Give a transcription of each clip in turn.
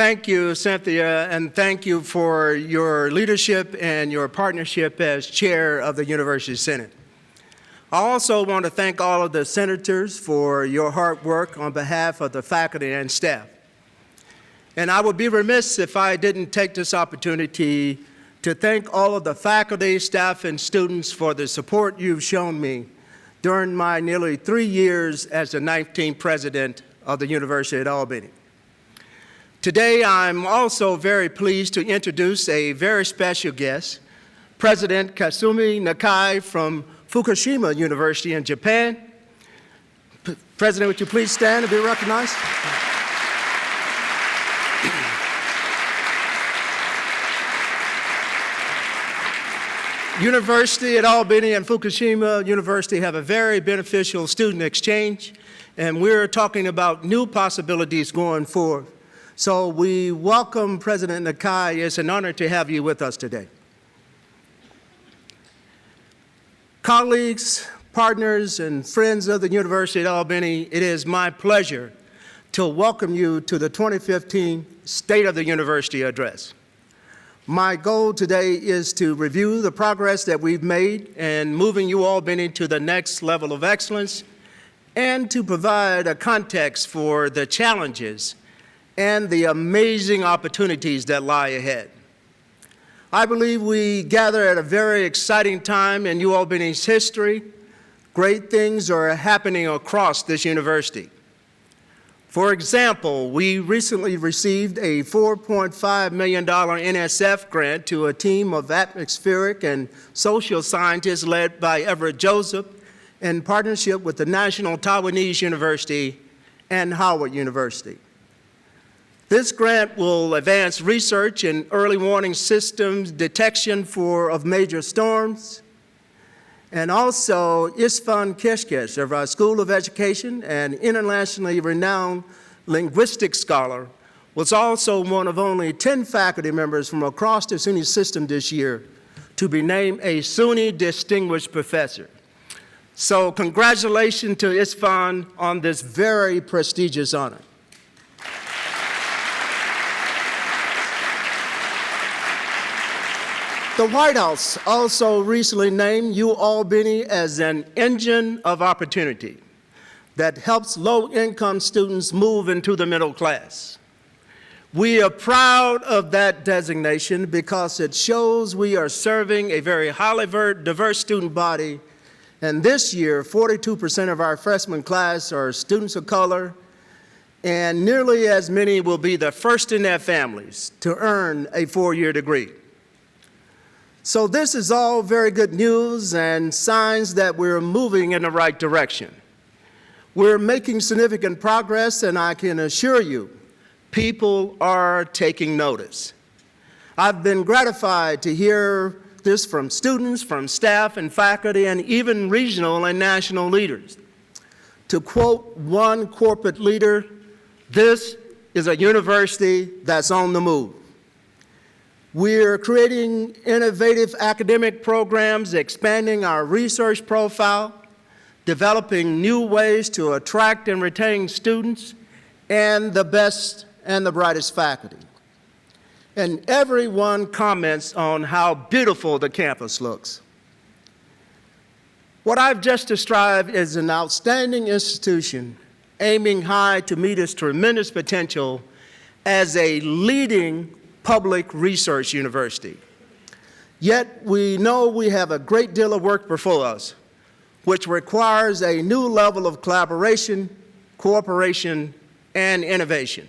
Thank you, Cynthia, and thank you for your leadership and your partnership as chair of the University Senate. I also want to thank all of the senators for your hard work on behalf of the faculty and staff. And I would be remiss if I didn't take this opportunity to thank all of the faculty, staff, and students for the support you've shown me during my nearly 3 years as the 19th president of the University at Albany. Today, I'm also very pleased to introduce a very special guest, President Kasumi Nakai from Fukushima University in Japan. President, would you please stand and be recognized? University at Albany and Fukushima University have a very beneficial student exchange, and we're talking about new possibilities going forward. So we welcome President Nakai. It's an honor to have you with us today. Colleagues, partners, and friends of the University at Albany, it is my pleasure to welcome you to the 2015 State of the University Address. My goal today is to review the progress that we've made in moving UAlbany to the next level of excellence and to provide a context for the challenges and the amazing opportunities that lie ahead. I believe we gather at a very exciting time in UAlbany's history. Great things are happening across this university. For example, we recently received a $4.5 million NSF grant to a team of atmospheric and social scientists led by Everett Joseph in partnership with the National Taiwanese University and Howard University. This grant will advance research in early warning systems detection of major storms. And also, Isfan Keshkesh of our School of Education, an internationally renowned linguistics scholar, was also one of only 10 faculty members from across the SUNY system this year to be named a SUNY Distinguished Professor. So congratulations to Isfan on this very prestigious honor. The White House also recently named UAlbany as an engine of opportunity that helps low-income students move into the middle class. We are proud of that designation because it shows we are serving a very highly diverse student body, and this year, 42% of our freshman class are students of color, and nearly as many will be the first in their families to earn a 4-year degree. So this is all very good news and signs that we're moving in the right direction. We're making significant progress, and I can assure you, people are taking notice. I've been gratified to hear this from students, from staff and faculty, and even regional and national leaders. To quote one corporate leader, this is a university that's on the move. We're creating innovative academic programs, expanding our research profile, developing new ways to attract and retain students, and the best and the brightest faculty. And everyone comments on how beautiful the campus looks. What I've just described is an outstanding institution aiming high to meet its tremendous potential as a leading public research university. Yet we know we have a great deal of work before us, which requires a new level of collaboration, cooperation, and innovation.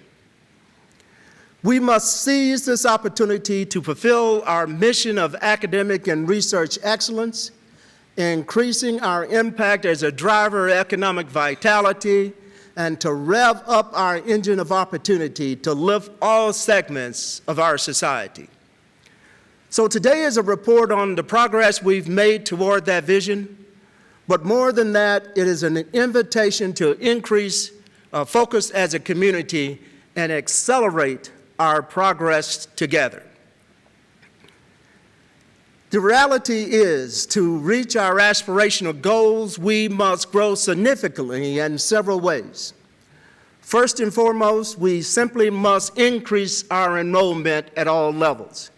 We must seize this opportunity to fulfill our mission of academic and research excellence, increasing our impact as a driver of economic vitality, and to rev up our engine of opportunity to lift all segments of our society. So today is a report on the progress we've made toward that vision, but more than that, it is an invitation to increase focus as a community and accelerate our progress together. The reality is, to reach our aspirational goals, we must grow significantly in several ways. First and foremost, we simply must increase our enrollment at all levels.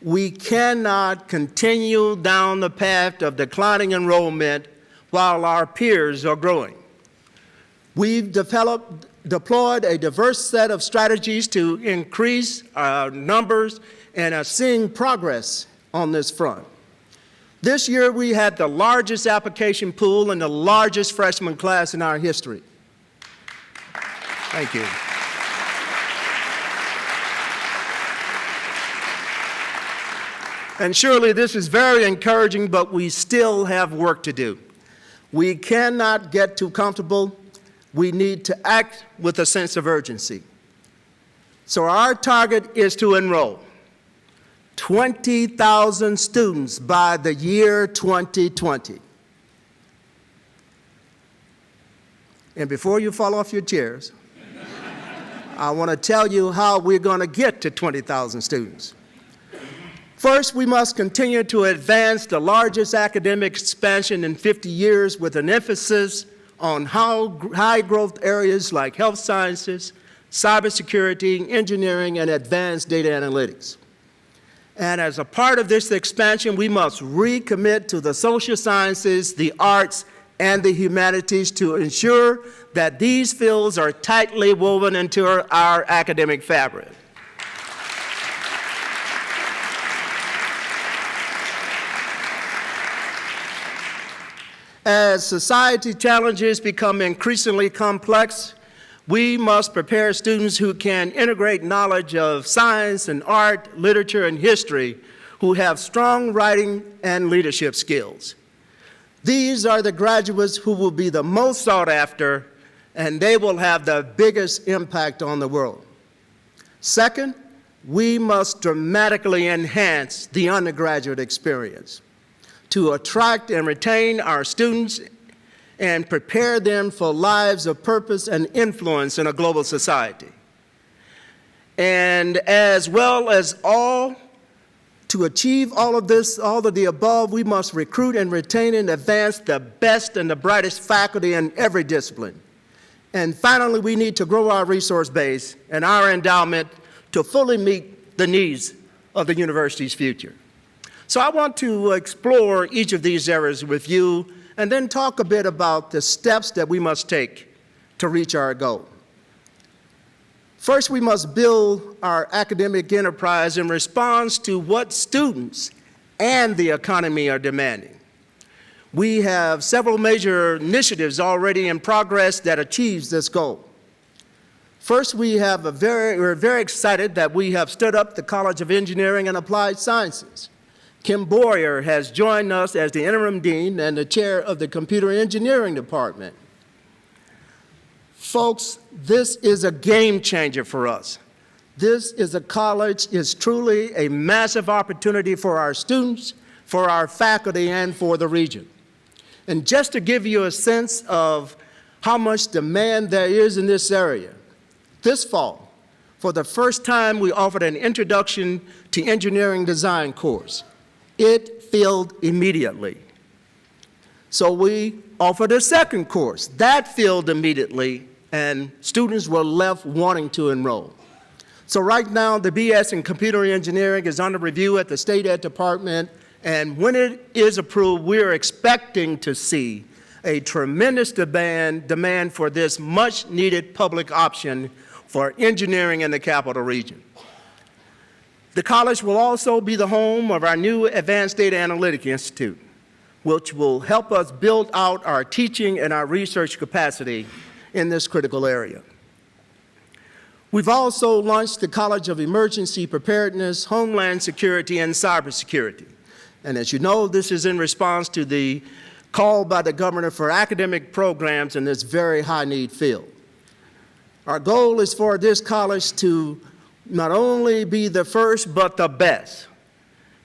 We cannot continue down the path of declining enrollment while our peers are growing. We've deployed a diverse set of strategies to increase our numbers and are seeing progress on this front. This year, we had the largest application pool and the largest freshman class in our history. Thank you. And surely this is very encouraging, but we still have work to do. We cannot get too comfortable. We need to act with a sense of urgency. So our target is to enroll 20,000 students by the year 2020. And before you fall off your chairs, I want to tell you how we're going to get to 20,000 students. First, we must continue to advance the largest academic expansion in 50 years with an emphasis on high growth areas like health sciences, cybersecurity, engineering, and advanced data analytics. And as a part of this expansion, we must recommit to the social sciences, the arts, and the humanities to ensure that these fields are tightly woven into our academic fabric. As society challenges become increasingly complex, we must prepare students who can integrate knowledge of science and art, literature, and history, who have strong writing and leadership skills. These are the graduates who will be the most sought after, and they will have the biggest impact on the world. Second, we must dramatically enhance the undergraduate experience to attract and retain our students and prepare them for lives of purpose and influence in a global society. And as well as to achieve all of this, all of the above, we must recruit and retain and advance the best and the brightest faculty in every discipline. And finally, we need to grow our resource base and our endowment to fully meet the needs of the university's future. So I want to explore each of these areas with you and then talk a bit about the steps that we must take to reach our goal. First, we must build our academic enterprise in response to what students and the economy are demanding. We have several major initiatives already in progress that achieves this goal. First, we're very excited that we have stood up the College of Engineering and Applied Sciences. Kim Boyer has joined us as the interim dean and the chair of the Computer Engineering Department. Folks, this is a game changer for us. This is a college, is truly a massive opportunity for our students, for our faculty, and for the region. And just to give you a sense of how much demand there is in this area, this fall, for the first time, we offered an Introduction to Engineering Design course. It filled immediately. So we offered a second course. That filled immediately, and students were left wanting to enroll. So right now, the BS in Computer Engineering is under review at the State Ed Department, and when it is approved, we're expecting to see a tremendous demand for this much-needed public option for engineering in the Capital Region. The college will also be the home of our new Advanced Data Analytics Institute, which will help us build out our teaching and our research capacity in this critical area. We've also launched the College of Emergency Preparedness, Homeland Security, and Cybersecurity. And as you know, this is in response to the call by the governor for academic programs in this very high-need field. Our goal is for this college to not only be the first, but the best.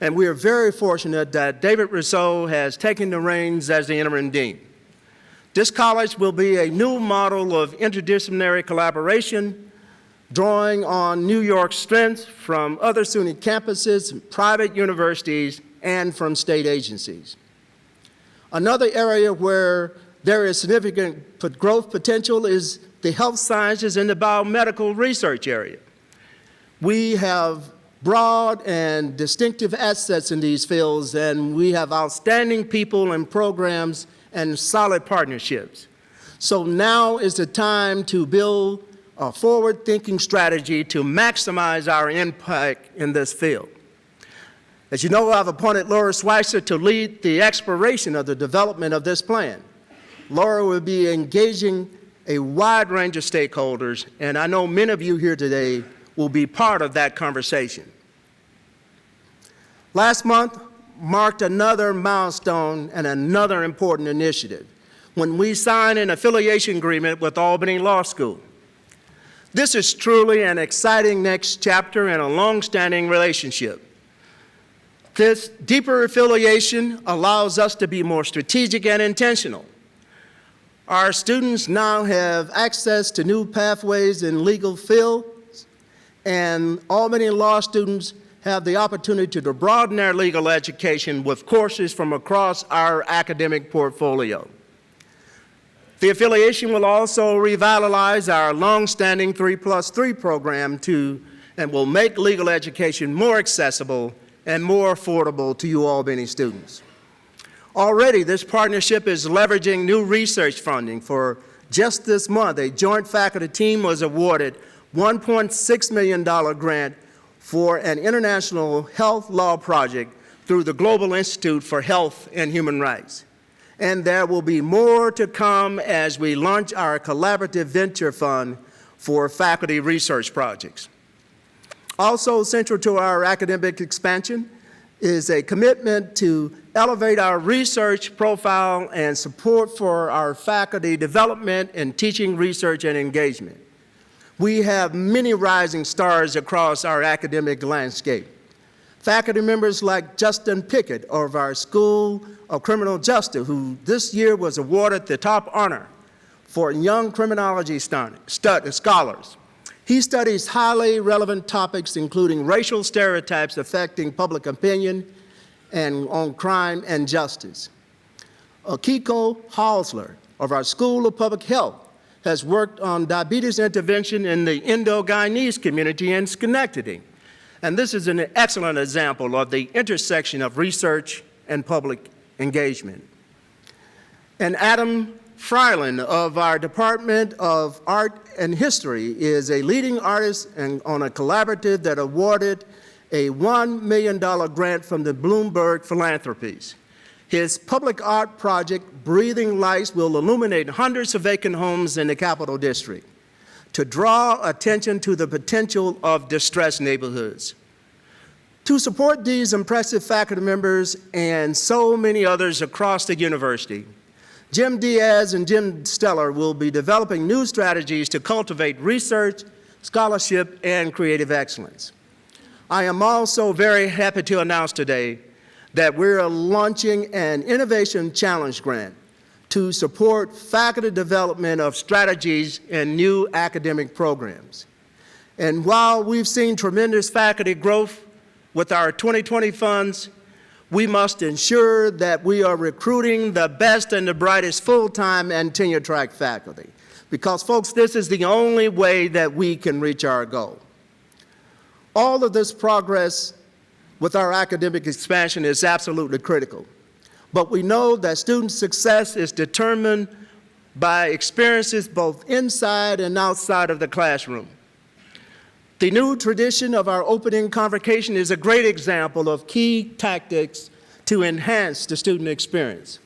And we are very fortunate that David Rousseau has taken the reins as the interim dean. This college will be a new model of interdisciplinary collaboration, drawing on New York's strengths from other SUNY campuses, private universities, and from state agencies. Another area where there is significant growth potential is the health sciences, and the biomedical research area. We have broad and distinctive assets in these fields, and we have outstanding people and programs and solid partnerships. So now is the time to build a forward-thinking strategy to maximize our impact in this field. As you know, I've appointed Laura Schweitzer to lead the exploration of the development of this plan. Laura will be engaging a wide range of stakeholders, and I know many of you here today will be part of that conversation. Last month marked another milestone and another important initiative when we signed an affiliation agreement with Albany Law School. This is truly an exciting next chapter in a long-standing relationship. This deeper affiliation allows us to be more strategic and intentional. Our students now have access to new pathways in legal fields, and Albany Law students have the opportunity to broaden their legal education with courses from across our academic portfolio. The affiliation will also revitalize our long-standing 3+3 program and will make legal education more accessible and more affordable to UAlbany students. Already, this partnership is leveraging new research funding. For just this month, a joint faculty team was awarded $1.6 million grant for an international health law project through the Global Institute for Health and Human Rights. And there will be more to come as we launch our collaborative venture fund for faculty research projects. Also central to our academic expansion is a commitment to elevate our research profile and support for our faculty development in teaching, research, and engagement. We have many rising stars across our academic landscape. Faculty members like Justin Pickett of our School of Criminal Justice, who this year was awarded the top honor for young criminology scholars. He studies highly relevant topics, including racial stereotypes affecting public opinion and on crime and justice. Akiko Halsler of our School of Public Health has worked on diabetes intervention in the Indo-Guyanese community in Schenectady. And this is an excellent example of the intersection of research and public engagement. And Adam Freiland of our Department of Art and History is a leading artist and on a collaborative that awarded a $1 million grant from the Bloomberg Philanthropies. His public art project, Breathing Lights, will illuminate hundreds of vacant homes in the Capital District to draw attention to the potential of distressed neighborhoods. To support these impressive faculty members and so many others across the university, Jim Diaz and Jim Steller will be developing new strategies to cultivate research, scholarship, and creative excellence. I am also very happy to announce today that we're launching an Innovation Challenge grant to support faculty development of strategies and new academic programs. And while we've seen tremendous faculty growth with our 2020 funds, we must ensure that we are recruiting the best and the brightest full-time and tenure-track faculty. Because, folks, this is the only way that we can reach our goal. All of this progress with our academic expansion is absolutely critical. But we know that student success is determined by experiences both inside and outside of the classroom. The new tradition of our opening convocation is a great example of key tactics to enhance the student experience.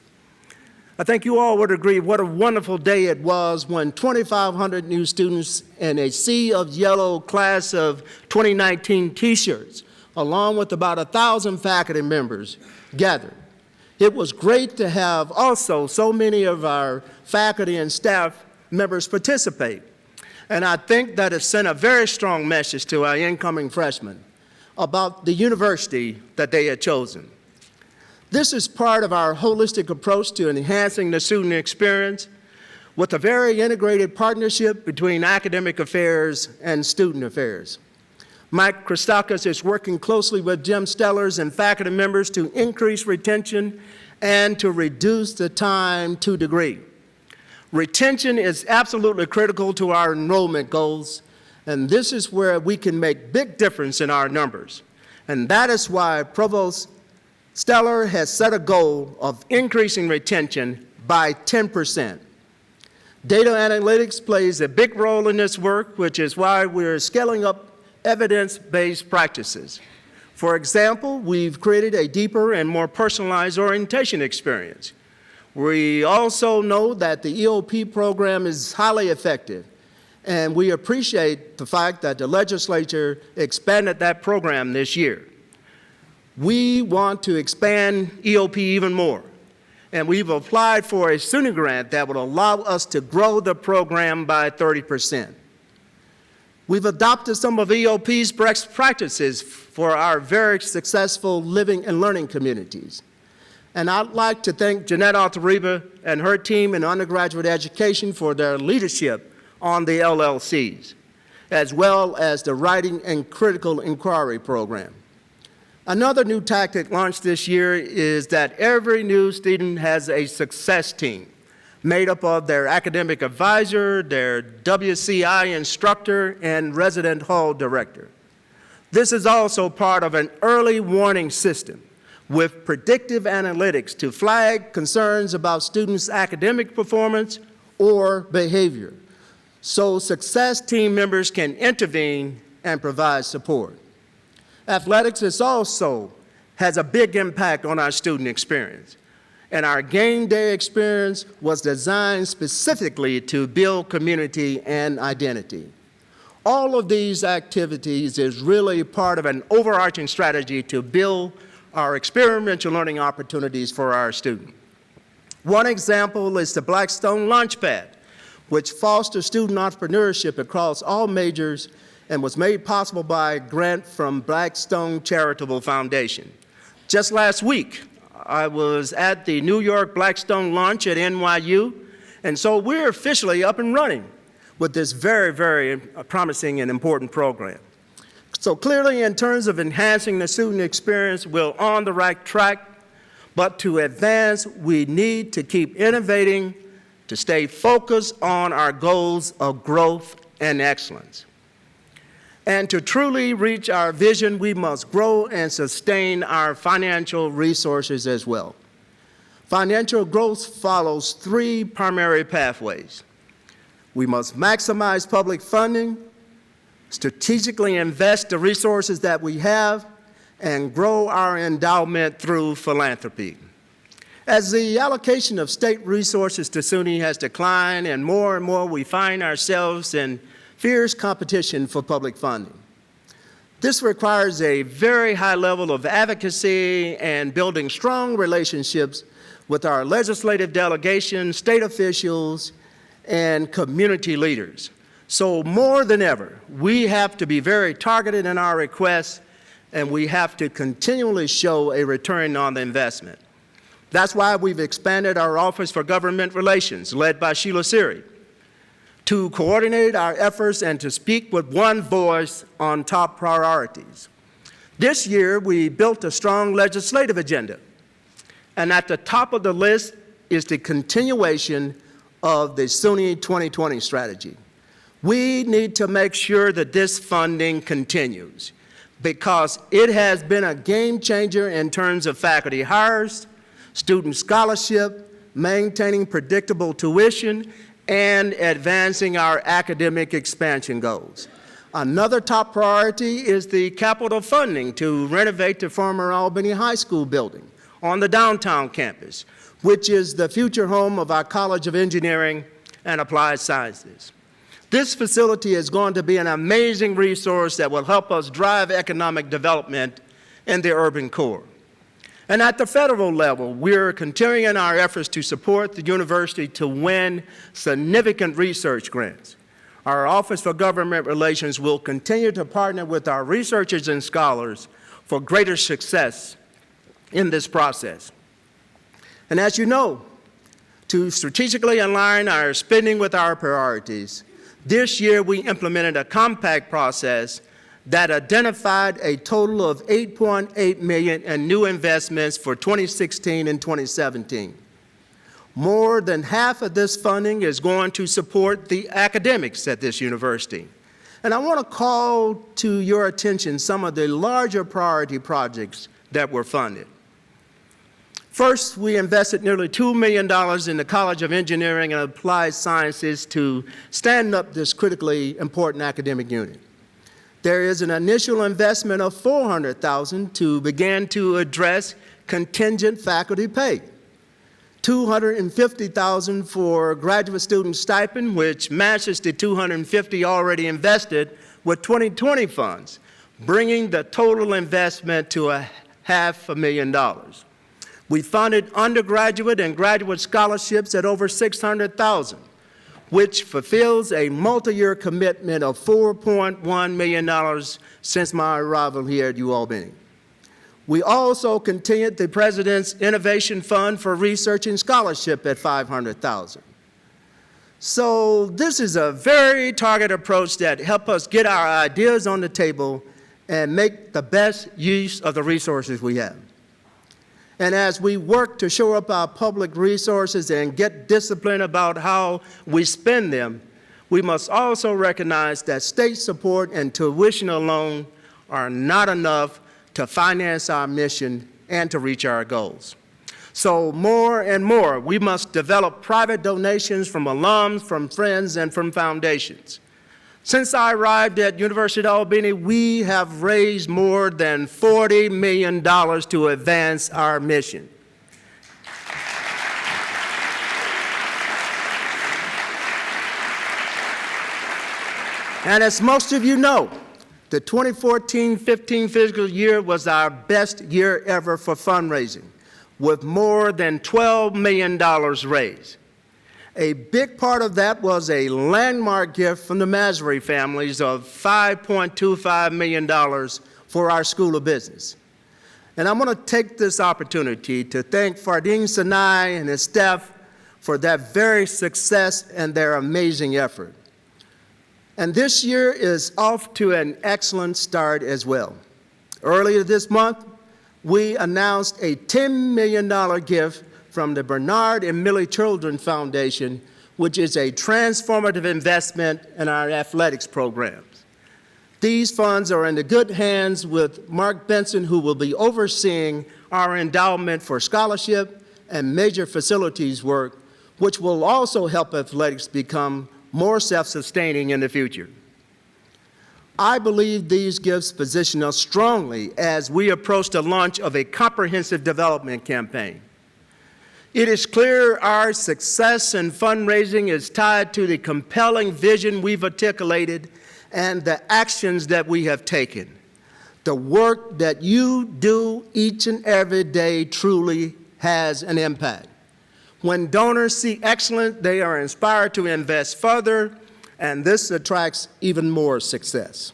I think you all would agree what a wonderful day it was when 2,500 new students and a sea of yellow class of 2019 t-shirts, along with about 1,000 faculty members, gathered. It was great to have also so many of our faculty and staff members participate. And I think that it sent a very strong message to our incoming freshmen about the university that they had chosen. This is part of our holistic approach to enhancing the student experience with a very integrated partnership between academic affairs and student affairs. Mike Christakis is working closely with Jim Stellers and faculty members to increase retention and to reduce the time to degree. Retention is absolutely critical to our enrollment goals, and this is where we can make big difference in our numbers. And that is why Provost Steller has set a goal of increasing retention by 10%. Data analytics plays a big role in this work, which is why we're scaling up evidence-based practices. For example, we've created a deeper and more personalized orientation experience. We also know that the EOP program is highly effective, and we appreciate the fact that the legislature expanded that program this year. We want to expand EOP even more, and we've applied for a SUNY grant that would allow us to grow the program by 30%. We've adopted some of EOP's best practices for our very successful living and learning communities. And I'd like to thank Jeanette Altariba and her team in undergraduate education for their leadership on the LLCs, as well as the Writing and Critical Inquiry program. Another new tactic launched this year is that every new student has a success team made up of their academic advisor, their WCI instructor, and resident hall director. This is also part of an early warning system with predictive analytics to flag concerns about students' academic performance or behavior, so success team members can intervene and provide support. Athletics also has a big impact on our student experience, and our game day experience was designed specifically to build community and identity. All of these activities is really part of an overarching strategy to build our experiential learning opportunities for our students. One example is the Blackstone Launchpad, which fosters student entrepreneurship across all majors and was made possible by a grant from Blackstone Charitable Foundation. Just last week, I was at the New York Blackstone launch at NYU, and so we're officially up and running with this very, very promising and important program. So clearly, in terms of enhancing the student experience, we're on the right track, but to advance, we need to keep innovating to stay focused on our goals of growth and excellence. And to truly reach our vision, we must grow and sustain our financial resources as well. Financial growth follows three primary pathways. We must maximize public funding, strategically invest the resources that we have, and grow our endowment through philanthropy. As the allocation of state resources to SUNY has declined and more we find ourselves in fierce competition for public funding. This requires a very high level of advocacy and building strong relationships with our legislative delegation, state officials, and community leaders. So more than ever, we have to be very targeted in our requests, and we have to continually show a return on the investment. That's why we've expanded our Office for Government Relations, led by Sheila Siri, to coordinate our efforts and to speak with one voice on top priorities. This year, we built a strong legislative agenda, and at the top of the list is the continuation of the SUNY 2020 strategy. We need to make sure that this funding continues because it has been a game changer in terms of faculty hires, student scholarship, maintaining predictable tuition, and advancing our academic expansion goals. Another top priority is the capital funding to renovate the former Albany High School building on the downtown campus, which is the future home of our College of Engineering and Applied Sciences. This facility is going to be an amazing resource that will help us drive economic development in the urban core. And at the federal level, we're continuing our efforts to support the university to win significant research grants. Our Office for Government Relations will continue to partner with our researchers and scholars for greater success in this process. And as you know, to strategically align our spending with our priorities, this year we implemented a compact process that identified a total of $8.8 million in new investments for 2016 and 2017. More than half of this funding is going to support the academics at this university. And I want to call to your attention some of the larger priority projects that were funded. First, we invested nearly $2 million in the College of Engineering and Applied Sciences to stand up this critically important academic unit. There is an initial investment of $400,000 to begin to address contingent faculty pay, $250,000 for graduate student stipend, which matches the $250,000 already invested with 2020 funds, bringing the total investment to $500,000. We funded undergraduate and graduate scholarships at over $600,000, which fulfills a multi-year commitment of $4.1 million since my arrival here at UAlbany. We also continued the President's Innovation Fund for Research and Scholarship at $500,000. So this is a very targeted approach that helps us get our ideas on the table and make the best use of the resources we have. And as we work to shore up our public resources and get disciplined about how we spend them, we must also recognize that state support and tuition alone are not enough to finance our mission and to reach our goals. So more and more, we must develop private donations from alums, from friends, and from foundations. Since I arrived at University of Albany, we have raised more than $40 million to advance our mission. And as most of you know, the 2014-15 fiscal year was our best year ever for fundraising, with more than $12 million raised. A big part of that was a landmark gift from the Masry families of $5.25 million for our School of Business. And I'm going to take this opportunity to thank Fardeen Sinai and his staff for that very success and their amazing effort. And this year is off to an excellent start as well. Earlier this month, we announced a $10 million gift from the Bernard and Millie Children Foundation, which is a transformative investment in our athletics programs. These funds are in the good hands with Mark Benson, who will be overseeing our endowment for scholarship and major facilities work, which will also help athletics become more self-sustaining in the future. I believe these gifts position us strongly as we approach the launch of a comprehensive development campaign. It is clear our success in fundraising is tied to the compelling vision we've articulated and the actions that we have taken. The work that you do each and every day truly has an impact. When donors see excellence, they are inspired to invest further, and this attracts even more success.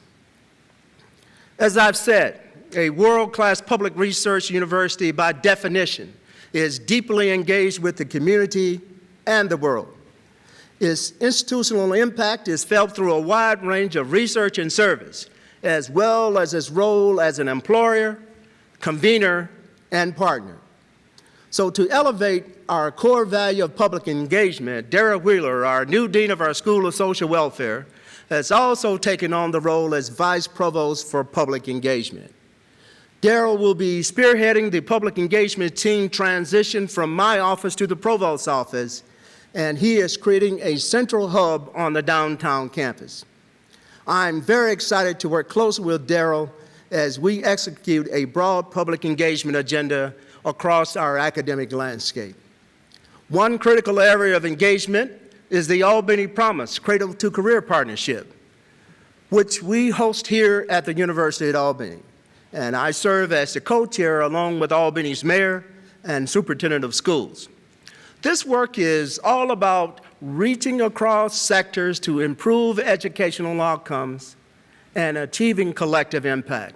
As I've said, a world-class public research university by definition is deeply engaged with the community and the world. Its institutional impact is felt through a wide range of research and service, as well as its role as an employer, convener, and partner. So to elevate our core value of public engagement, Darrell Wheeler, our new dean of our School of Social Welfare, has also taken on the role as Vice Provost for Public Engagement. Darrell will be spearheading the public engagement team transition from my office to the Provost's office, and he is creating a central hub on the downtown campus. I'm very excited to work closely with Darrell as we execute a broad public engagement agenda across our academic landscape. One critical area of engagement is the Albany Promise Cradle to Career Partnership, which we host here at the University of Albany. And I serve as the co-chair along with Albany's mayor and superintendent of schools. This work is all about reaching across sectors to improve educational outcomes and achieving collective impact.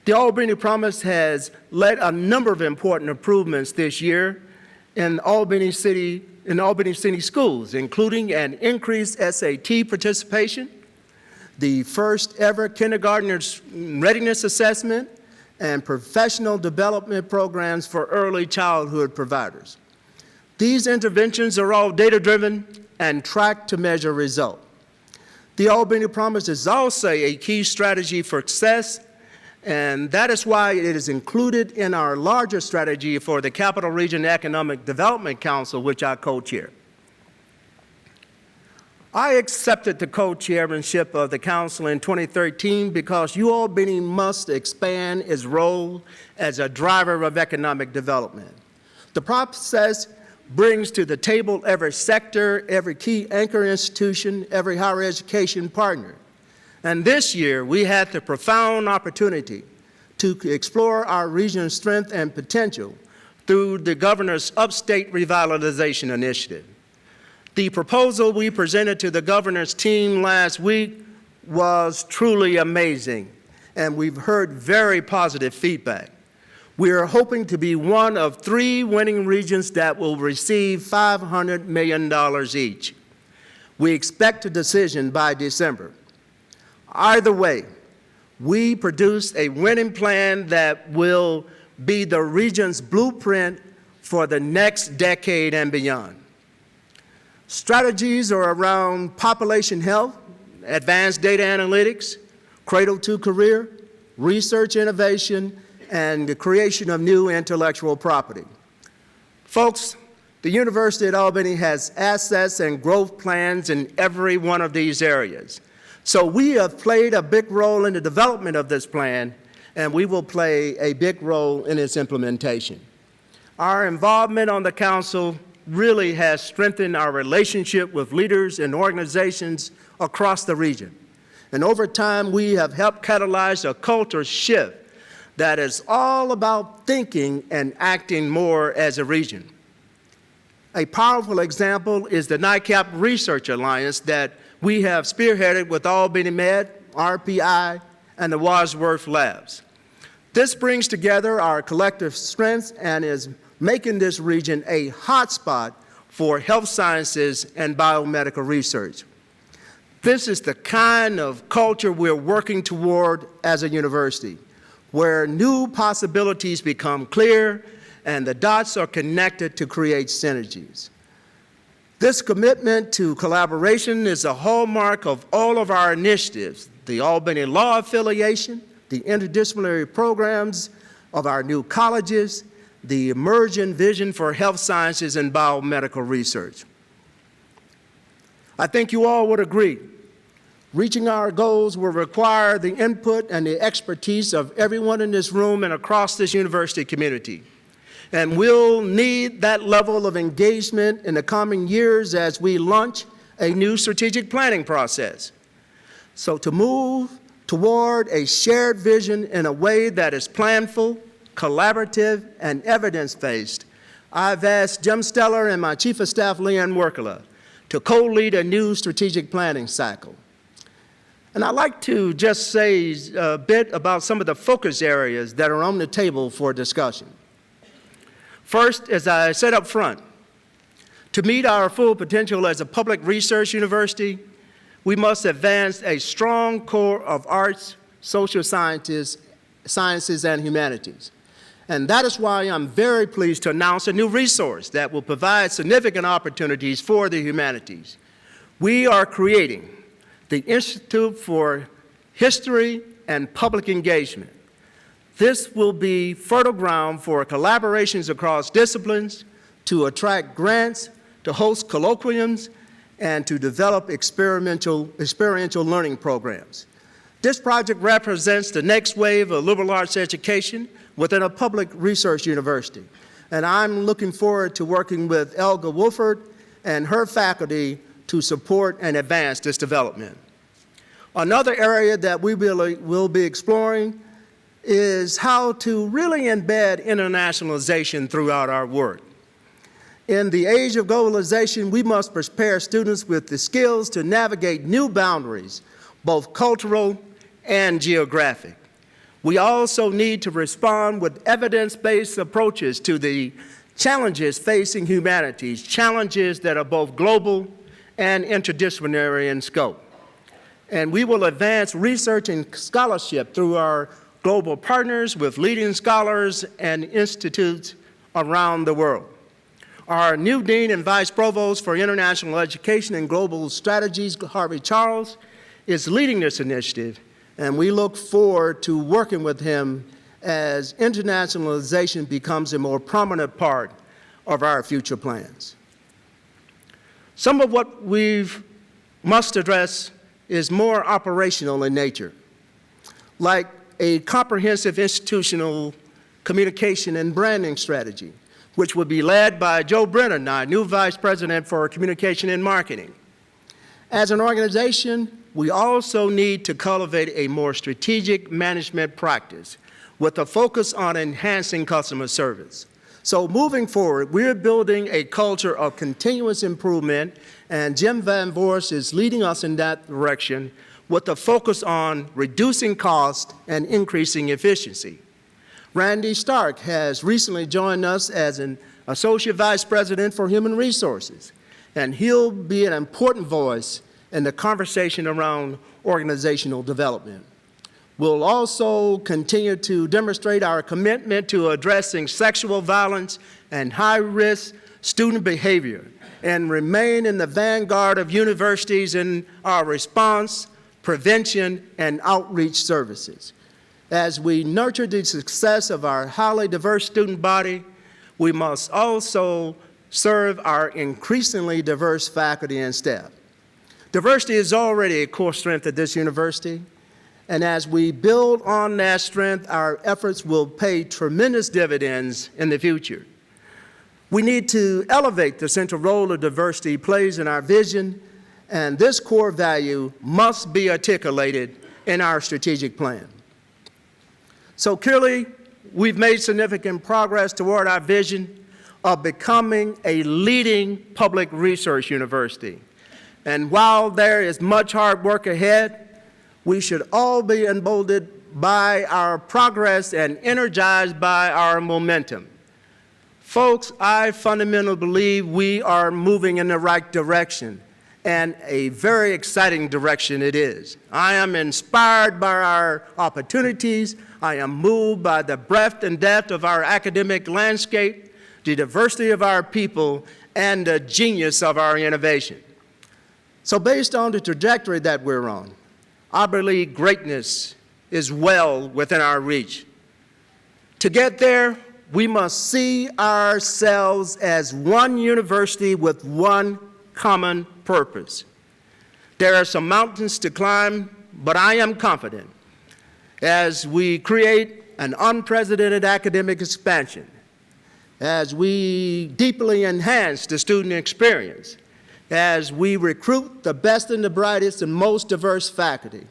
The Albany Promise has led a number of important improvements this year in Albany City schools, including an increased SAT participation, the first ever kindergartner's readiness assessment, and professional development programs for early childhood providers. These interventions are all data-driven and track to measure result. The Albany Promise is also a key strategy for success, and that is why it is included in our larger strategy for the Capital Region Economic Development Council, which I co-chair. I accepted the co-chairmanship of the council in 2013 because UAlbany must expand its role as a driver of economic development. The process brings to the table every sector, every key anchor institution, every higher education partner. And this year, we had the profound opportunity to explore our region's strength and potential through the governor's Upstate Revitalization Initiative. The proposal we presented to the governor's team last week was truly amazing, and we've heard very positive feedback. We are hoping to be one of 3 winning regions that will receive $500 million each. We expect a decision by December. Either way, we produced a winning plan that will be the region's blueprint for the next decade and beyond. Strategies are around population health, advanced data analytics, cradle to career, research innovation, and the creation of new intellectual property. Folks, the University at Albany has assets and growth plans in every one of these areas. So we have played a big role in the development of this plan, and we will play a big role in its implementation. Our involvement on the council really has strengthened our relationship with leaders and organizations across the region. And over time, we have helped catalyze a culture shift that is all about thinking and acting more as a region. A powerful example is the NICAP Research Alliance that we have spearheaded with Albany Med, RPI, and the Wadsworth Labs. This brings together our collective strengths and is making this region a hotspot for health sciences and biomedical research. This is the kind of culture we're working toward as a university, where new possibilities become clear and the dots are connected to create synergies. This commitment to collaboration is a hallmark of all of our initiatives, the Albany Law Affiliation, the interdisciplinary programs of our new colleges, the emerging vision for health sciences and biomedical research. I think you all would agree, reaching our goals will require the input and the expertise of everyone in this room and across this university community. And we'll need that level of engagement in the coming years as we launch a new strategic planning process. So to move toward a shared vision in a way that is planful, collaborative, and evidence-based, I've asked Jim Steller and my Chief of Staff, Leanne Workala, to co-lead a new strategic planning cycle. And I'd like to just say a bit about some of the focus areas that are on the table for discussion. First, as I said up front, to meet our full potential as a public research university, we must advance a strong core of arts, social sciences, and humanities. And that is why I'm very pleased to announce a new resource that will provide significant opportunities for the humanities. We are creating the Institute for History and Public Engagement. This will be fertile ground for collaborations across disciplines, to attract grants, to host colloquiums, and to develop experiential learning programs. This project represents the next wave of liberal arts education within a public research university. And I'm looking forward to working with Elga Wolford and her faculty to support and advance this development. Another area that we will be exploring is how to really embed internationalization throughout our work. In the age of globalization, we must prepare students with the skills to navigate new boundaries, both cultural and geographic. We also need to respond with evidence-based approaches to the challenges facing humanities, challenges that are both global and interdisciplinary in scope. And we will advance research and scholarship through our global partners with leading scholars and institutes around the world. Our new Dean and Vice Provost for International Education and Global Strategies, Harvey Charles, is leading this initiative, and we look forward to working with him as internationalization becomes a more prominent part of our future plans. Some of what we must address is more operational in nature, like a comprehensive institutional communication and branding strategy, which will be led by Joe Brennan, our new Vice President for Communication and Marketing. As an organization, we also need to cultivate a more strategic management practice with a focus on enhancing customer service. So moving forward, we're building a culture of continuous improvement, and Jim Van Voorst is leading us in that direction with a focus on reducing cost and increasing efficiency. Randy Stark has recently joined us as an Associate Vice President for Human Resources, and he'll be an important voice in the conversation around organizational development. We'll also continue to demonstrate our commitment to addressing sexual violence and high-risk student behavior and remain in the vanguard of universities in our response, prevention, and outreach services. As we nurture the success of our highly diverse student body, we must also serve our increasingly diverse faculty and staff. Diversity is already a core strength at this university, and as we build on that strength, our efforts will pay tremendous dividends in the future. We need to elevate the central role that diversity plays in our vision, and this core value must be articulated in our strategic plan. So clearly, we've made significant progress toward our vision of becoming a leading public research university. And while there is much hard work ahead, we should all be emboldened by our progress and energized by our momentum. Folks, I fundamentally believe we are moving in the right direction, and a very exciting direction it is. I am inspired by our opportunities. I am moved by the breadth and depth of our academic landscape, the diversity of our people, and the genius of our innovation. So based on the trajectory that we're on, I believe greatness is well within our reach. To get there, we must see ourselves as one university with one common purpose. There are some mountains to climb, but I am confident as we create an unprecedented academic expansion, as we deeply enhance the student experience, as we recruit the best and the brightest and most diverse faculty,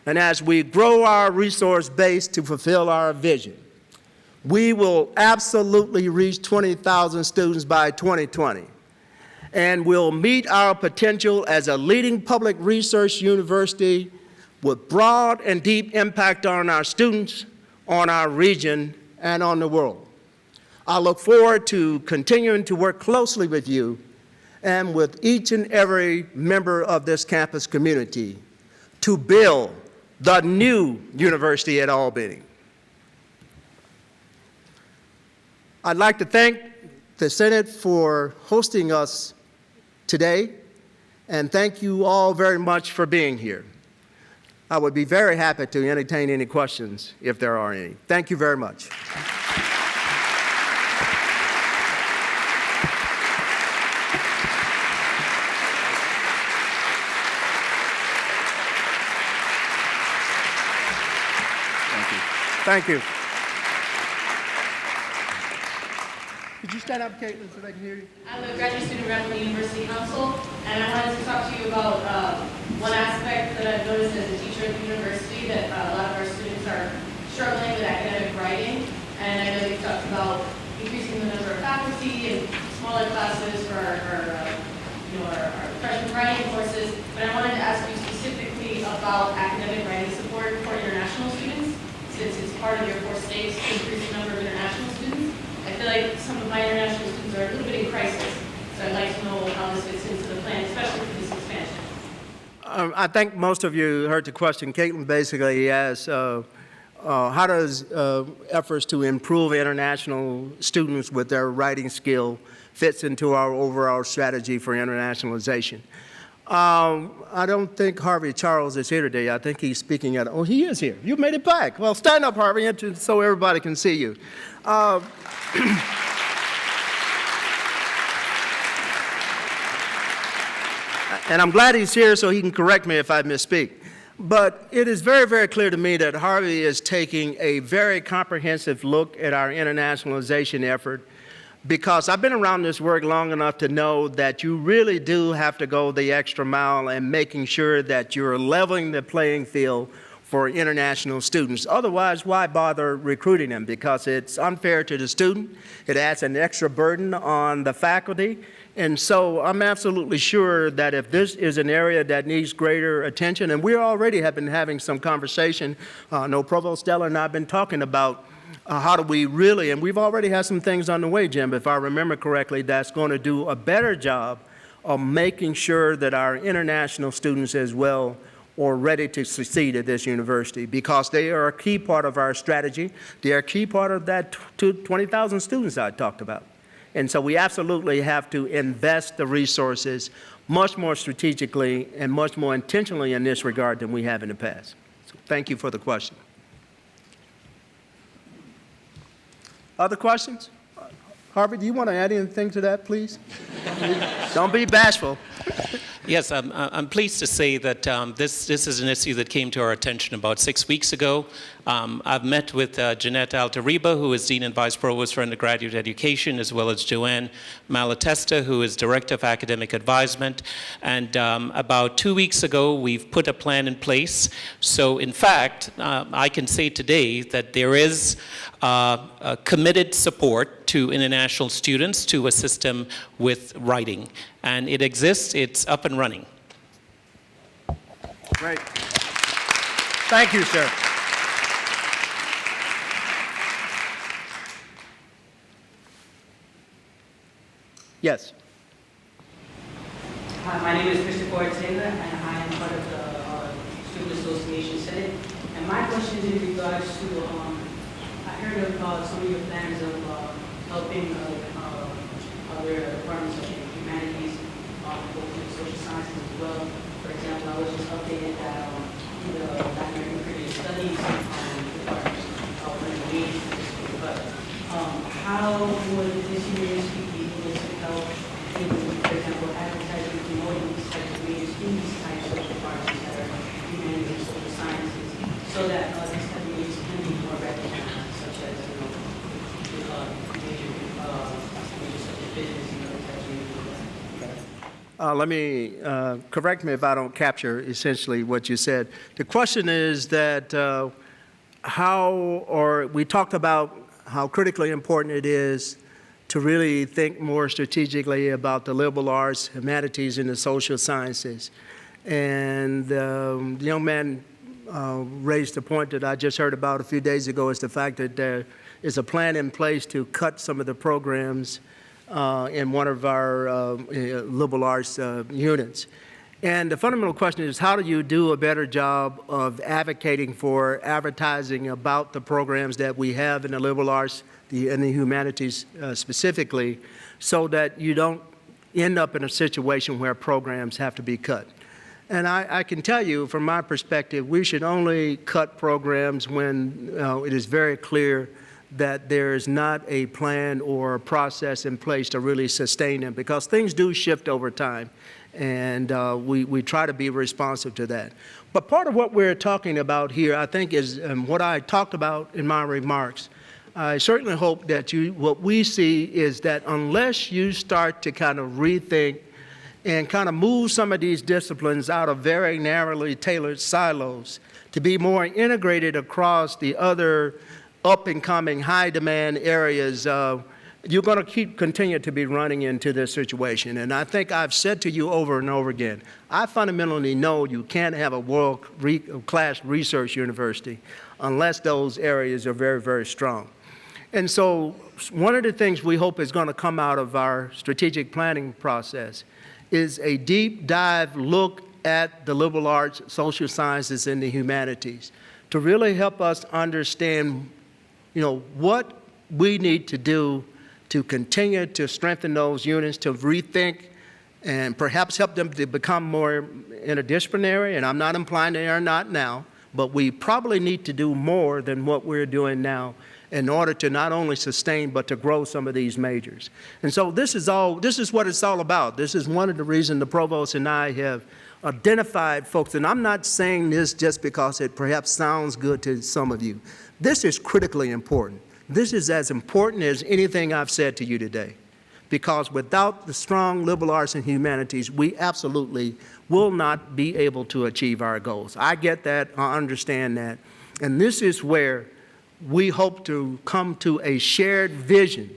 and as we grow our resource base to fulfill our vision, we will absolutely reach 20,000 students by 2020, and we'll meet our potential as a leading public research university with broad and deep impact on our students, on our region, and on the world. I look forward to continuing to work closely with you and with each and every member of this campus community to build the new university at Albany. I'd like to thank the Senate for hosting us today, and thank you all very much for being here. I would be very happy to entertain any questions if there are any. Thank you very much. Thank you. Could you stand up, Caitlin, so they can hear you? I'm a graduate student rep for the University Council, and I wanted to talk to you about one aspect that I've noticed as a teacher at the university, that a lot of our students are struggling with academic writing. And I know you've talked about increasing the number of faculty and smaller classes for our freshman writing courses, but I wanted to ask you specifically about academic writing support for international students, since it's part of your 4 states to increase the number of international students. I feel like some of my international students are a little bit in crisis, so I'd like to know how this fits into the plan, especially for this expansion. I think most of you heard the question. Caitlin basically asked, how does efforts to improve international students with their writing skill fits into our overall strategy for internationalization? I don't think Harvey Charles is here today. I think he's speaking at, oh, he is here. You made it back. Well, stand up, Harvey, so everybody can see you. And I'm glad he's here so he can correct me if I misspeak. But it is very, very clear to me that Harvey is taking a very comprehensive look at our internationalization effort, because I've been around this work long enough to know that you really do have to go the extra mile in making sure that you're leveling the playing field for international students. Otherwise, why bother recruiting them? Because it's unfair to the student. It adds an extra burden on the faculty. And so I'm absolutely sure that if this is an area that needs greater attention, and we already have been having some conversation, I know Provost Stella and I have been talking about how do we really, and we've already had some things on the way, Jim, if I remember correctly, that's going to do a better job of making sure that our international students as well are ready to succeed at this university, because they are a key part of our strategy. They are a key part of that 20,000 students I talked about. And so we absolutely have to invest the resources much more strategically and much more intentionally in this regard than we have in the past. So thank you for the question. Other questions? Harvey, do you want to add anything to that, please? Don't be bashful. Yes, I'm pleased to say that this is an issue that came to our attention about 6 weeks ago. I've met with Jeanette Alteriba, who is Dean and Vice Provost for Undergraduate Education, as well as Joanne Malatesta, who is Director of Academic Advisement. And about 2 weeks ago, we've put a plan in place. So in fact, I can say today that there is committed support to international students to assist them with writing. And it exists, it's up and running. Great. Thank you, sir. Yes. Hi, my name is Christopher Taylor, and I am part of the Student Association Senate. And my question is in regards to, I heard of some of your plans of helping other departments of humanities, both in social sciences as well. For example, I was just updated that the Latin American Creative Studies department but how would this university be able to help in, for example, advertising, promoting these types of majors in these types of departments that are humanities and social sciences, so that these types of majors can be more recognized, such as, you know, majors such as business and other types of majors. Let me correct me if I don't capture essentially what you said. The question is that we talked about how critically important it is to really think more strategically about the liberal arts, humanities, and the social sciences. And the young man raised a point that I just heard about a few days ago, is the fact that there is a plan in place to cut some of the programs in one of our liberal arts units. And the fundamental question is, how do you do a better job of advocating for advertising about the programs that we have in the liberal arts and the humanities specifically, so that you don't end up in a situation where programs have to be cut? And I can tell you, from my perspective, we should only cut programs when it is very clear that there is not a plan or a process in place to really sustain them, because things do shift over time, and we try to be responsive to that. But part of what we're talking about here, I think, is what I talked about in my remarks. I certainly hope that what we see is that unless you start to kind of rethink and kind of move some of these disciplines out of very narrowly tailored silos to be more integrated across the other up-and-coming, high-demand areas, you're going to continue to be running into this situation. And I think I've said to you over and over again, I fundamentally know you can't have a world-class research university unless those areas are very, very strong. And so one of the things we hope is going to come out of our strategic planning process is a deep dive look at the liberal arts, social sciences, and the humanities, to really help us understand, what we need to do to continue to strengthen those units, to rethink and perhaps help them to become more interdisciplinary. And I'm not implying they are not now, but we probably need to do more than what we're doing now in order to not only sustain but to grow some of these majors. And so this is what it's all about. This is one of the reasons the provost and I have identified folks, and I'm not saying this just because it perhaps sounds good to some of you. This is critically important. This is as important as anything I've said to you today, because without the strong liberal arts and humanities, we absolutely will not be able to achieve our goals. I get that, I understand that, and this is where we hope to come to a shared vision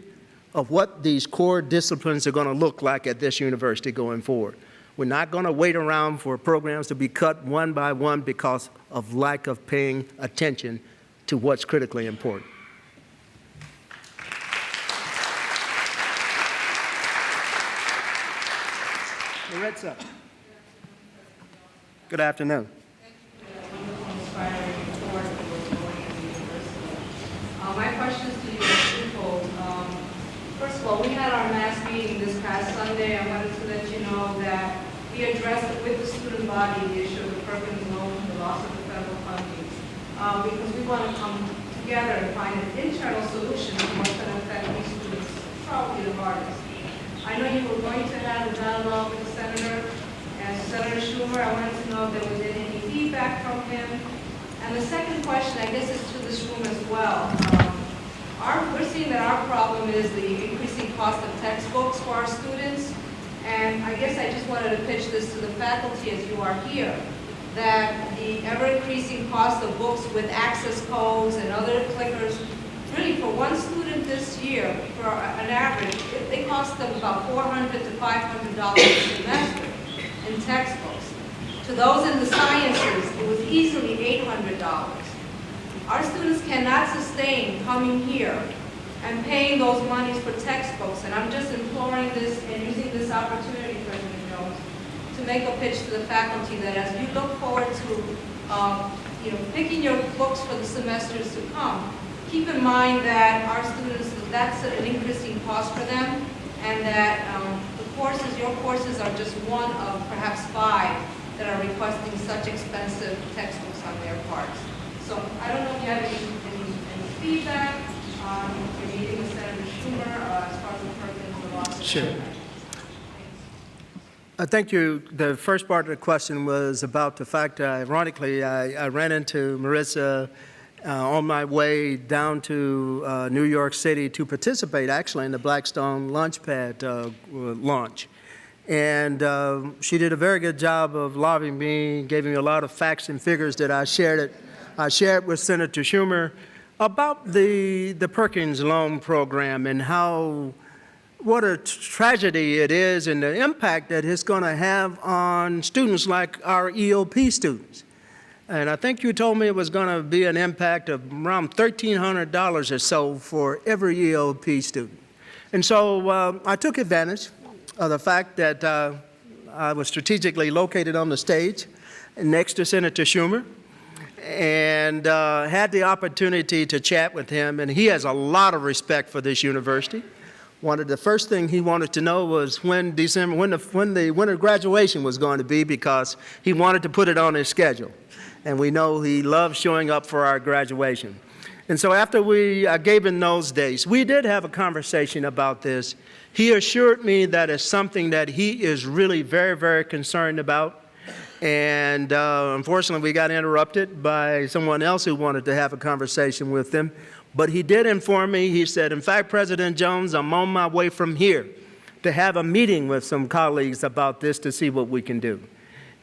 of what these core disciplines are going to look like at this university going forward. We're not going to wait around for programs to be cut one by one because of lack of paying attention to what's critically important. Maritza. Good afternoon. My questions to you are twofold. First of all, we had our mass meeting this past Sunday. I wanted to let you know that we addressed with the student body the issue of the Perkins loan, the loss of the federal funding, because we want to come together and find an internal solution to what's going to affect these students probably the hardest. I know you were going to have a dialogue with the senator and Senator Schumer. I wanted to know if there was any feedback from him. And the second question, I guess, is to this room as well. We're seeing that our problem is the increasing cost of textbooks for our students. And I guess I just wanted to pitch this to the faculty as you are here, that the ever-increasing cost of books with access codes and other clickers, really for one student this year, for an average, they cost them about $400 to $500 a semester in textbooks. To those in the sciences, it was easily $800. Our students cannot sustain coming here and paying those monies for textbooks, and I'm just imploring this and using this opportunity, President Jones, to make a pitch to the faculty that as you look forward to picking your books for the semesters to come, keep in mind that our students, that's an increasing cost for them, and that your courses are just one of perhaps 5 that are requesting such expensive textbooks on their parts. So I don't know if you have any feedback on your meeting with Senator Schumer as far as the Perkins loss. Sure. Thank you. The first part of the question was about the fact that, ironically, I ran into Marissa on my way down to New York City to participate, actually, in the Blackstone Launchpad launch. And she did a very good job of lobbying me, gave me a lot of facts and figures that I shared with Senator Schumer about the Perkins loan program and what a tragedy it is and the impact that it's going to have on students like our EOP students. And I think you told me it was going to be an impact of around $1,300 or so for every EOP student. And so I took advantage of the fact that I was strategically located on the stage next to Senator Schumer and had the opportunity to chat with him. And he has a lot of respect for this university. One of the first things he wanted to know was when the winter graduation was going to be, because he wanted to put it on his schedule. And we know he loves showing up for our graduation. And so after I gave him those dates, we did have a conversation about this. He assured me that it's something that he is really very, very concerned about. And unfortunately, we got interrupted by someone else who wanted to have a conversation with him. But he did inform me, he said, in fact, President Jones, I'm on my way from here to have a meeting with some colleagues about this to see what we can do.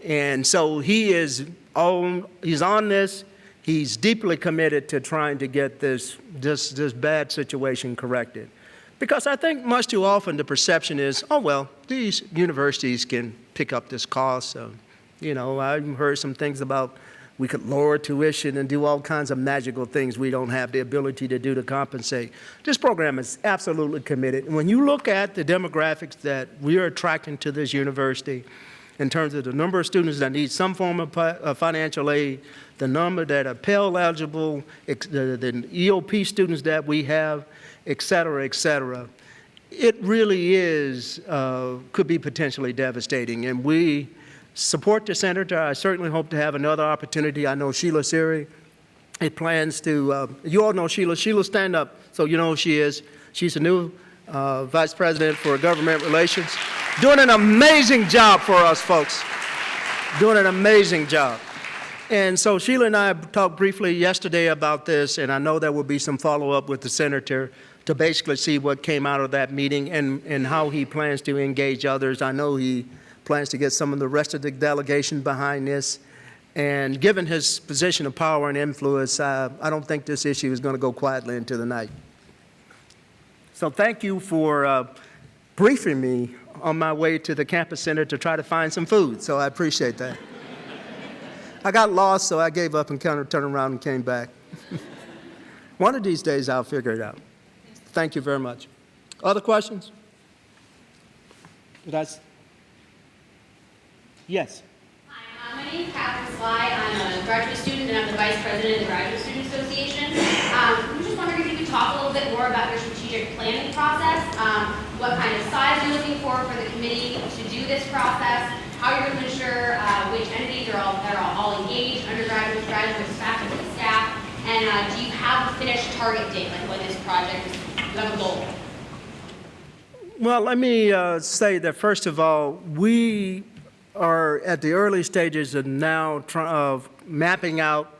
And so he's on this. He's deeply committed to trying to get this bad situation corrected. Because I think much too often the perception is, oh, well, these universities can pick up this cost. So, I've heard some things about we could lower tuition and do all kinds of magical things we don't have the ability to do to compensate. This program is absolutely committed. And when you look at the demographics that we are attracting to this university, in terms of the number of students that need some form of financial aid, the number that are Pell eligible, the EOP students that we have, et cetera, et cetera. It really is, could be potentially devastating. And we support the senator. I certainly hope to have another opportunity. I know Sheila Siri, it plans to, you all know Sheila. Sheila, stand up so you know who she is. She's the new Vice President for Government Relations. Doing an amazing job for us, folks. Doing an amazing job. And so Sheila and I talked briefly yesterday about this, and I know there will be some follow-up with the senator to basically see what came out of that meeting and how he plans to engage others. I know he plans to get some of the rest of the delegation behind this. And given his position of power and influence, I don't think this issue is going to go quietly into the night. So thank you for briefing me on my way to the campus center to try to find some food. So I appreciate that. I got lost, so I gave up and kind of turned around and came back. One of these days, I'll figure it out. Thank you very much. Other questions? Yes. Hi, my name is Catherine Sly. I'm a graduate student and I'm the Vice President of the Graduate Student Association. I'm just wondering if you could talk a little bit more about your strategic planning process, what kind of size you're looking for the committee to do this process, how you're going to ensure which entities are all engaged, undergraduates, graduates, faculty, staff, and do you have a finished target date, like when this project is, you have a goal? Well, let me say that, first of all, we are at the early stages of now mapping out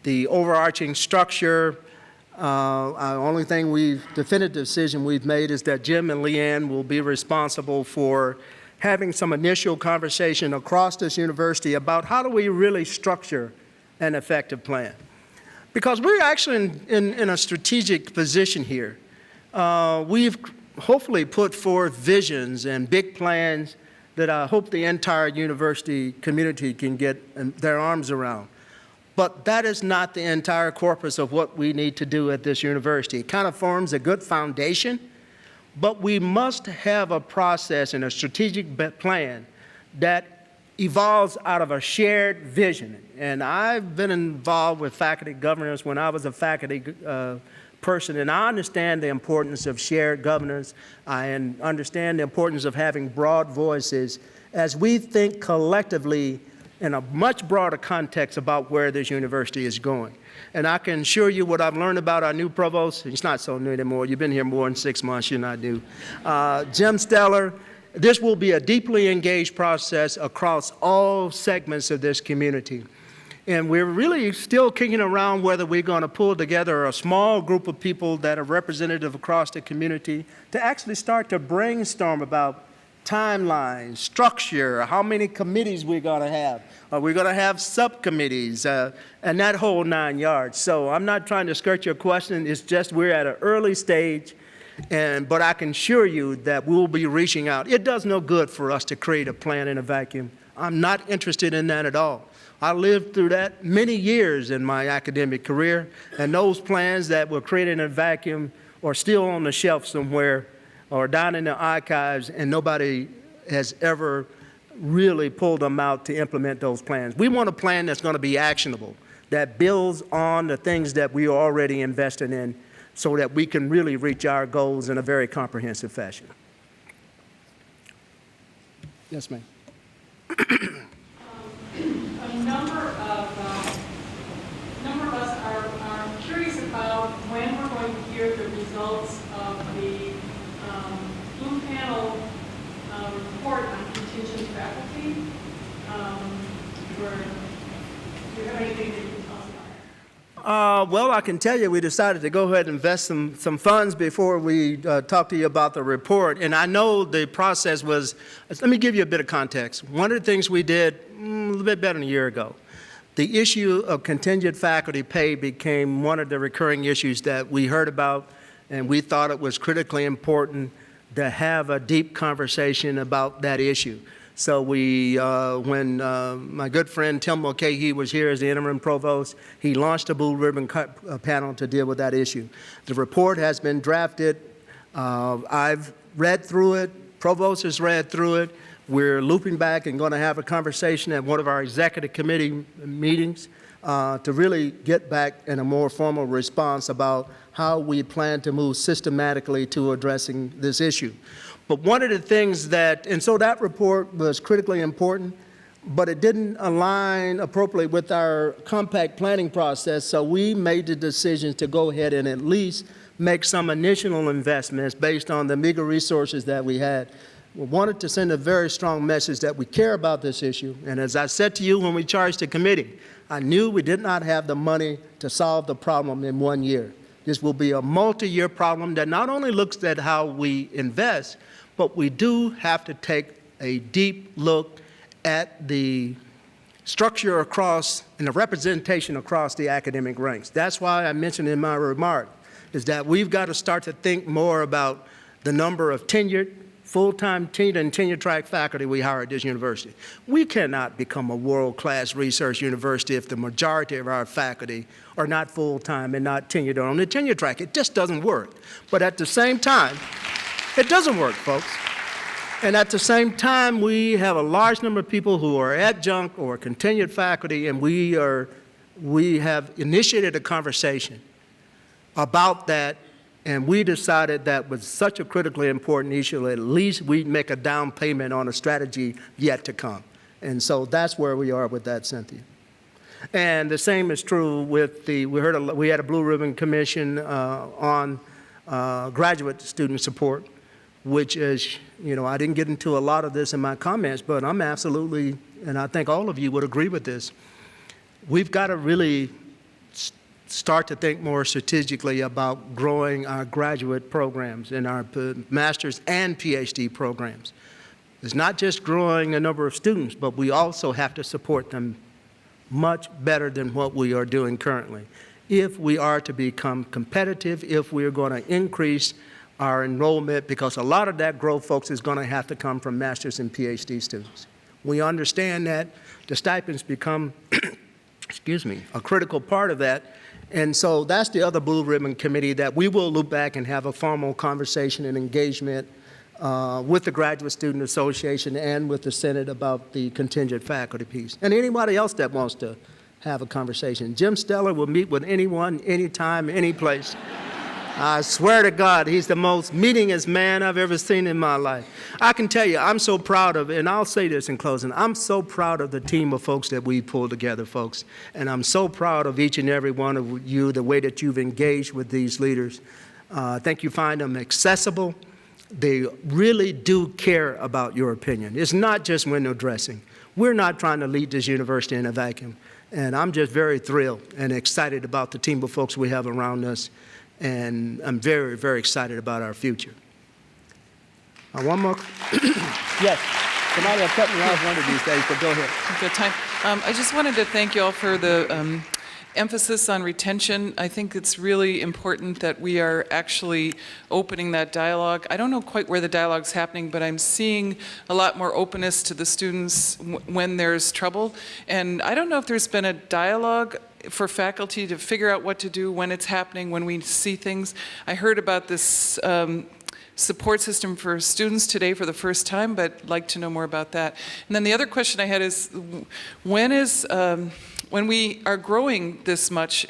the overarching structure. Only thing definitive decision we've made is that Jim and Leanne will be responsible for having some initial conversation across this university about how do we really structure an effective plan. Because we're actually in a strategic position here. We've hopefully put forth visions and big plans that I hope the entire university community can get their arms around. But that is not the entire corpus of what we need to do at this university. It kind of forms a good foundation, but we must have a process and a strategic plan that evolves out of a shared vision. And I've been involved with faculty governance when I was a faculty person, and I understand the importance of shared governance. I understand the importance of having broad voices as we think collectively in a much broader context about where this university is going. And I can assure you what I've learned about our new provost. He's not so new anymore. You've been here more than 6 months. You're not new. Jim Stellar. This will be a deeply engaged process across all segments of this community. And we're really still kicking around whether we're going to pull together a small group of people that are representative across the community to actually start to brainstorm about timelines, structure, how many committees we're going to have. Are we going to have subcommittees, and that whole 9 yards. So I'm not trying to skirt your question. It's just we're at an early stage, but I can assure you that we'll be reaching out. It does no good for us to create a plan in a vacuum. I'm not interested in that at all. I lived through that many years in my academic career, and those plans that were created in a vacuum are still on the shelf somewhere or down in the archives, and nobody has ever really pulled them out to implement those plans. We want a plan that's going to be actionable, that builds on the things that we are already invested in so that we can really reach our goals in a very comprehensive fashion. Yes, ma'am. A number of us are curious about when we're going to hear the results of the Blue Panel report on contingent faculty. Do you have anything that you can tell us about it? Well, I can tell you we decided to go ahead and invest some funds before we talk to you about the report. And I know the process was, let me give you a bit of context. One of the things we did a little bit better than a year ago, the issue of contingent faculty pay became one of the recurring issues that we heard about, and we thought it was critically important to have a deep conversation about that issue. So when my good friend Tim Mulcahy was here as the interim provost, he launched a Blue Ribbon panel to deal with that issue. The report has been drafted. I've read through it. Provost has read through it. We're looping back and going to have a conversation at one of our executive committee meetings to really get back in a more formal response about how we plan to move systematically to addressing this issue. But one of the things that, and so that report was critically important, but it didn't align appropriately with our compact planning process, so we made the decision to go ahead and at least make some initial investments based on the meager resources that we had. We wanted to send a very strong message that we care about this issue, and as I said to you when we charged the committee, I knew we did not have the money to solve the problem in 1 year. This will be a multi-year problem that not only looks at how we invest, but we do have to take a deep look at the structure across and the representation across the academic ranks. That's why I mentioned in my remark is that we've got to start to think more about the number of tenured, full-time tenured and tenure-track faculty we hire at this university. We cannot become a world-class research university if the majority of our faculty are not full-time and not tenured on the tenure track. It just doesn't work. But at the same time, it doesn't work, folks. And at the same time, we have a large number of people who are adjunct or continued faculty, and we have initiated a conversation about that. And we decided that was such a critically important issue, at least we'd make a down payment on a strategy yet to come. And so that's where we are with that, Cynthia. And the same is true with we had a Blue Ribbon Commission on graduate student support, which is, I didn't get into a lot of this in my comments, but I'm absolutely, and I think all of you would agree with this, we've got to really start to think more strategically about growing our graduate programs and our master's and PhD programs. It's not just growing the number of students, but we also have to support them much better than what we are doing currently. If we are to become competitive, if we are going to increase our enrollment, because a lot of that growth, folks, is going to have to come from master's and PhD students. We understand that the stipends become, a critical part of that. And so that's the other Blue Ribbon Committee that we will loop back and have a formal conversation and engagement with the Graduate Student Association and with the Senate about the contingent faculty piece. And anybody else that wants to have a conversation. Jim Steller will meet with anyone, anytime, any place. I swear to God, he's the most meetingest man I've ever seen in my life. I can tell you, I'm so proud of, and I'll say this in closing, I'm so proud of the team of folks that we pulled together, folks. And I'm so proud of each and every one of you, the way that you've engaged with these leaders. I think you find them accessible. They really do care about your opinion. It's not just window dressing. We're not trying to lead this university in a vacuum. And I'm just very thrilled and excited about the team of folks we have around us. And I'm very, very excited about our future. One more. Yes, somebody will cut me off one of these days, but go ahead. Good time. I just wanted to thank you all for the emphasis on retention. I think it's really important that we are actually opening that dialogue. I don't know quite where the dialogue's happening, but I'm seeing a lot more openness to the students when there's trouble. And I don't know if there's been a dialogue for faculty to figure out what to do when it's happening, when we see things. I heard about this support system for students today for the first time, but I'd like to know more about that. And then the other question I had is, when we are growing this much,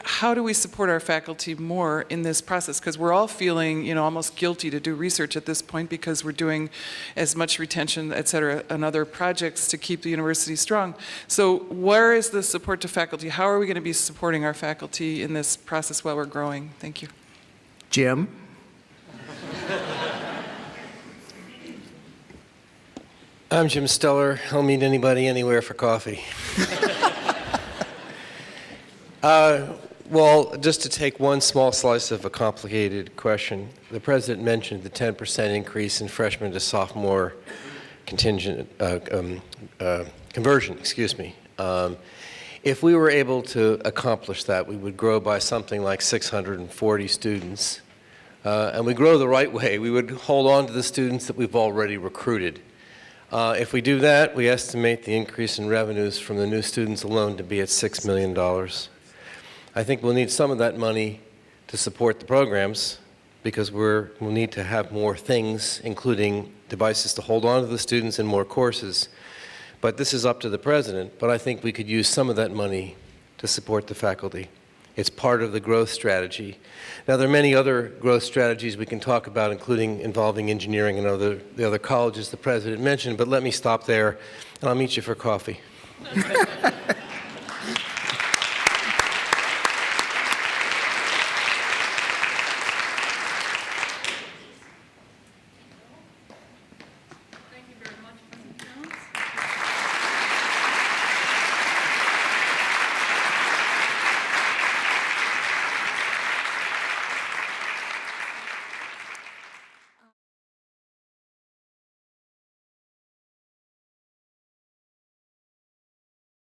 how do we support our faculty more in this process? Because we're all feeling, almost guilty to do research at this point because we're doing as much retention, et cetera, and other projects to keep the university strong. So where is the support to faculty? How are we going to be supporting our faculty in this process while we're growing? Thank you. Jim? I'm Jim Steller. I'll meet anybody anywhere for coffee. Well, just to take one small slice of a complicated question, the President mentioned the 10% increase in freshman to sophomore conversion, If we were able to accomplish that, we would grow by something like 640 students. And we grow the right way. We would hold on to the students that we've already recruited. If we do that, we estimate the increase in revenues from the new students alone to be at $6 million. I think we'll need some of that money to support the programs, because we'll need to have more things, including devices to hold on to the students and more courses. But this is up to the president, but I think we could use some of that money to support the faculty. It's part of the growth strategy. Now, there are many other growth strategies we can talk about, including involving engineering and the other colleges the president mentioned, but let me stop there, and I'll meet you for coffee.